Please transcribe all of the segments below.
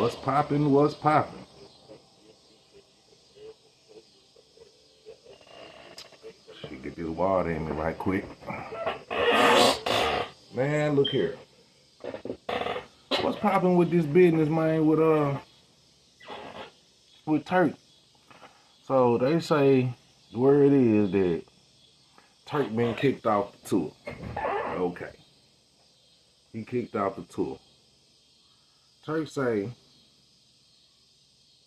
What's poppin'? What's poppin'? Should get this water in me right quick. Man, look here. What's poppin' with this business, man? With Turk. So they say the word is that Turk been kicked off the tour. Okay, he kicked off the tour. Turk say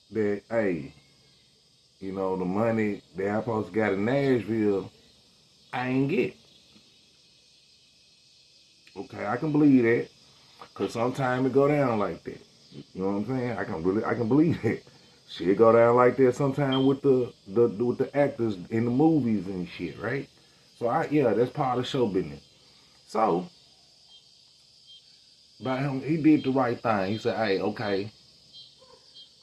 that, hey, you know, the money that I supposed to got in Nashville, I ain't get. Okay, I can believe that, cause sometimes it go down like that. You know what I'm saying? I can believe that. Shit go down like that sometimes with the actors in the movies and shit, right? So yeah, that's part of show business. So, by him, he did the right thing. He said, hey, okay,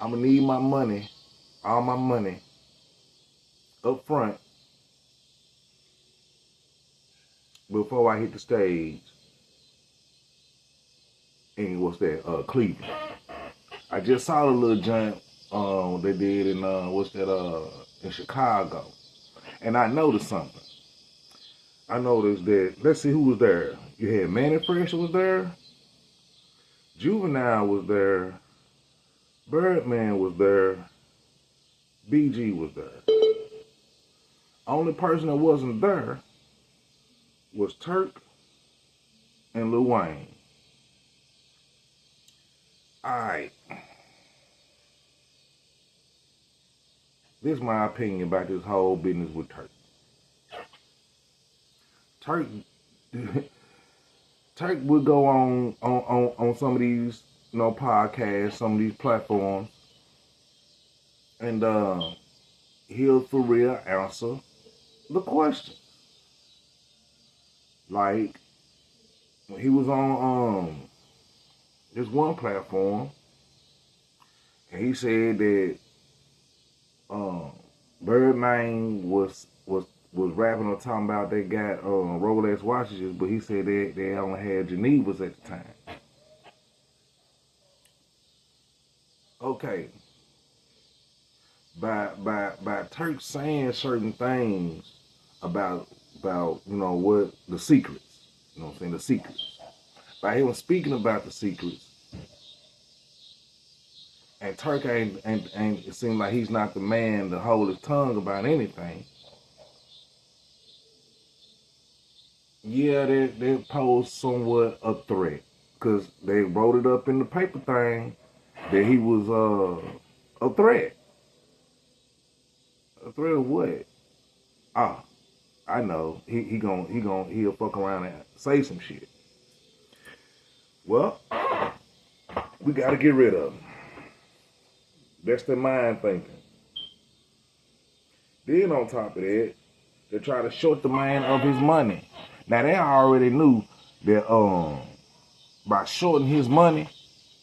I'm gonna need my money, all my money, up front before I hit the stage in what's that, Cleveland. I just saw the little jump they did in in Chicago. And I noticed something. I noticed that, let's see who was there. You had Manny Fresh was there, Juvenile was there, Birdman was there, BG was there. Only person that wasn't there was Turk and Lil Wayne. Alright. This is my opinion about this whole business with Turk. Turk would go on some of these, you know, podcasts, some of these platforms, and he'll for real answer the question. Like when he was on this one platform, and he said that Birdman was rapping or talking about they got Rolex watches, but he said they only had Genevas at the time. Okay. By Turk saying certain things about you know what the secrets, you know what I'm saying, the secrets. By him speaking about the secrets, and Turk ain't it seems like he's not the man to hold his tongue about anything. Yeah, they pose somewhat a threat, because they wrote it up in the paper thing that he was a threat. A threat of what? Ah, I know. He'll fuck around and say some shit. Well, we gotta get rid of him. That's their mind thinking. Then on top of that, they try to short the man of his money. Now they already knew that by shorting his money,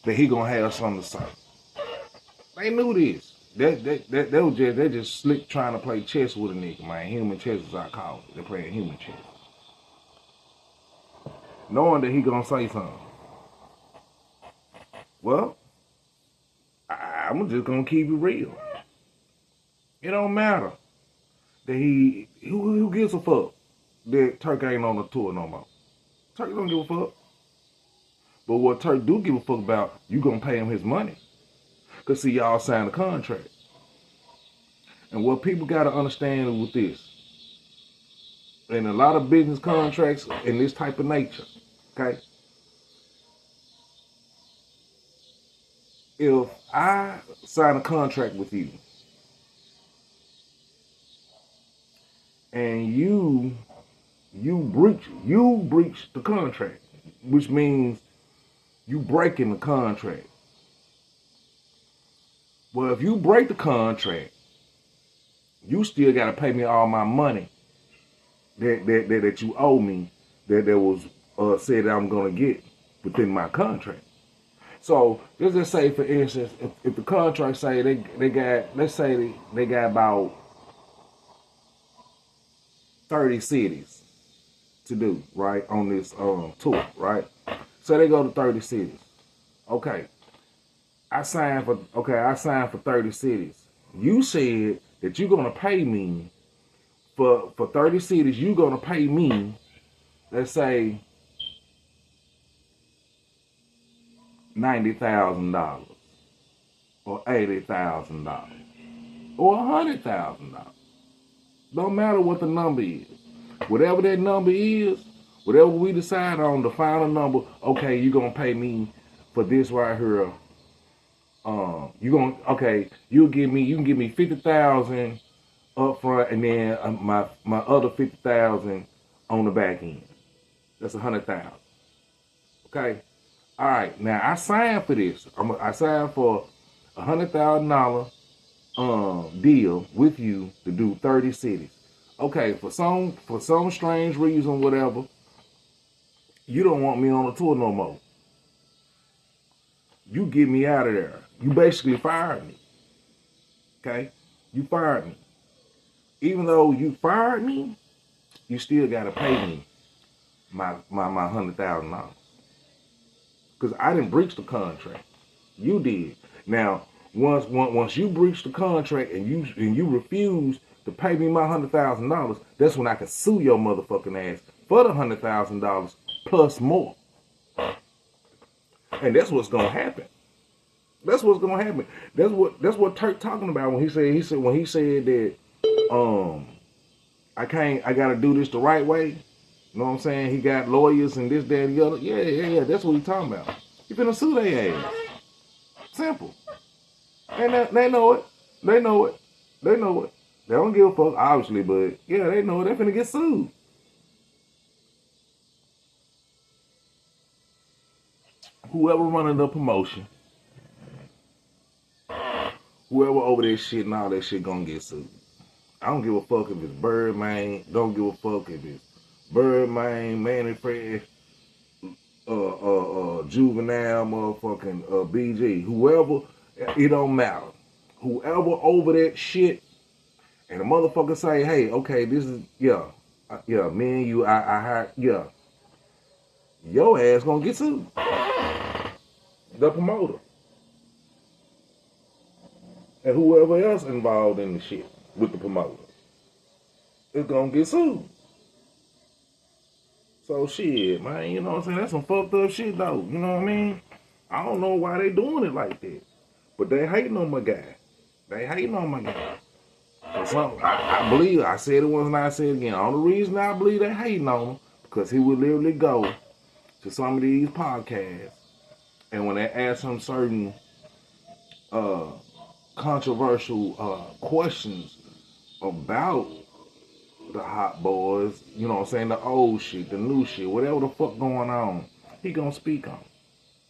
that he gonna have something to say. They knew this. They was just they just slick trying to play chess with a nigga, man. Human chess is I call it. They're playing human chess. Knowing that he gonna say something. Well, I'm just gonna keep it real. It don't matter that who gives a fuck that Turk ain't on the tour no more. Turk don't give a fuck. But what Turk do give a fuck about, you gonna pay him his money. Cause see, y'all signed a contract. And what people gotta understand with this, and a lot of business contracts in this type of nature, okay? If I sign a contract with you and you breach the contract, which means you breaking the contract. Well, if you break the contract, you still gotta pay me all my money that you owe me that was said that I'm gonna get within my contract. So let's just say, for instance, if the contract say they got, let's say they got about 30 cities to do, right, on this tour, right? So they go to 30 cities. Okay. I signed for 30 cities. You said that you're gonna pay me for 30 cities. You're gonna pay me, let's say, $90,000 or $80,000 or $100,000. Don't matter what the number is. Whatever that number is, whatever we decide on, the final number. Okay, you're gonna pay me for this right here. You can give me 50,000 up front, and then my other 50,000 on the back end. That's 100,000. Okay. All right. Now I signed for this. I signed for $100,000 deal with you to do 30 cities. Okay. For some strange reason, whatever, you don't want me on the tour no more. You get me out of there. You basically fired me. Okay? You fired me. Even though you fired me, you still gotta pay me my $100,000. Because I didn't breach the contract. You did. Now, once you breach the contract and you refuse to pay me my $100,000, that's when I can sue your motherfucking ass for the $100,000 plus more. And that's what's gonna happen. That's what's gonna happen. That's what Turk talking about when he said that I gotta do this the right way. You know what I'm saying? He got lawyers and this, that, and the other. Yeah. That's what he talking about. He finna sue their ass. Simple. And they know it. They know it. They know it. They don't give a fuck, obviously, but yeah, they know it. They finna get sued. Whoever running the promotion, whoever over that shit and all that shit gonna get sued. I don't give a fuck if it's Birdman. Don't give a fuck if it's Birdman, Manny Fred, Juvenile, motherfucking BG. Whoever, it don't matter. Whoever over that shit, and the motherfucker say, hey, okay, this is, me and you, I hired, your ass gonna get sued. The promoter. And whoever else involved in the shit with the promoter is gonna get sued. So shit, man, you know what I'm saying? That's some fucked up shit though. You know what I mean? I don't know why they doing it like that. But they hating on my guy. They hating on my guy. I believe, I said it once and I said it again. The only reason I believe they hating on him, because he would literally go to some of these podcasts, and when they ask him certain controversial questions about the hot boys, you know what I'm saying, the old shit, the new shit, whatever the fuck going on, he gonna speak on.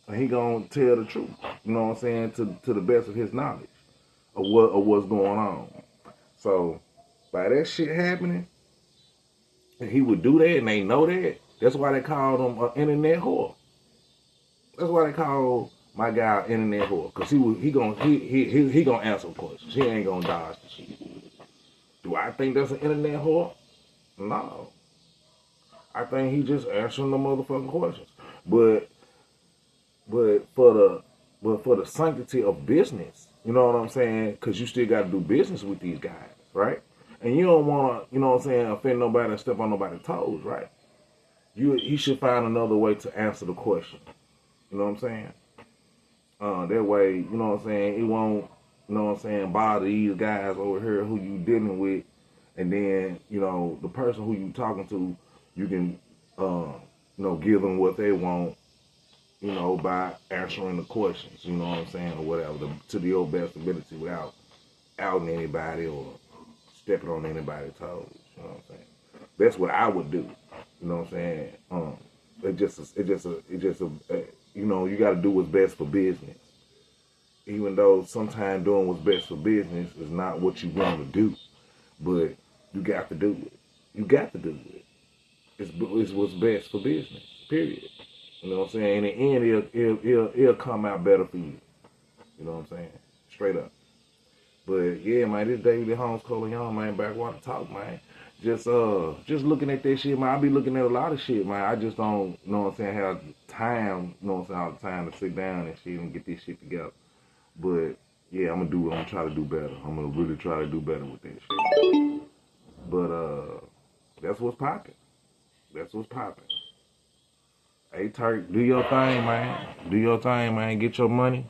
And he gonna tell the truth, you know what I'm saying, to the best of his knowledge of what's going on. So by that shit happening, and he would do that and they know that, that's why they called him an internet whore. That's why they call my guy an internet whore, cause he gonna answer questions. He ain't gonna dodge the shit. Do I think that's an internet whore? No. I think he just answering the motherfucking questions. But for the sanctity of business, you know what I'm saying? Cause you still gotta do business with these guys, right? And you don't wanna, you know what I'm saying, offend nobody and step on nobody's toes, right? He should find another way to answer the question. You know what I'm saying? That way, you know what I'm saying, it won't, you know what I'm saying, bother these guys over here who you dealing with, and then, you know, the person who you talking to, you can, give them what they want, you know, by answering the questions, you know what I'm saying, or whatever, to your best ability without outing anybody or stepping on anybody's toes, you know what I'm saying. That's what I would do, you know what I'm saying. You know, you got to do what's best for business. Even though sometimes doing what's best for business is not what you want to do, but you got to do it. You got to do it. It's what's best for business, period. You know what I'm saying? In the end, it'll come out better for you. You know what I'm saying? Straight up. But yeah, man, this Davidlee Holmescoleon, man, Backwater Talk, man. Just looking at that shit, man. I be looking at a lot of shit, man. I just don't, you know what I'm saying, have time, you know what I'm saying, all the time to sit down and shit and get this shit together. But yeah, I'm gonna try to do better. I'm gonna really try to do better with that shit. But that's what's popping. That's what's popping. Hey Turk, do your thing, man. Do your thing, man. Get your money.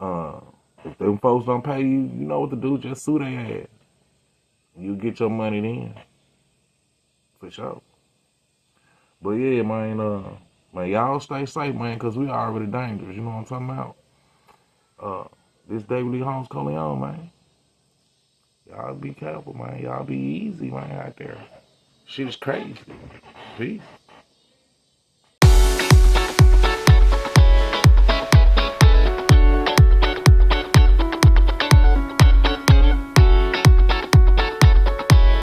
Uh, if them folks don't pay you, you know what to do. Just sue their ass. You get your money then, for sure. But yeah, man. Man, y'all stay safe, man, cause we already dangerous. You know what I'm talking about? Uh, this Davidlee Holmescoleon, man. Y'all be careful, man. Y'all be easy, man, out there. Shit is crazy. Peace.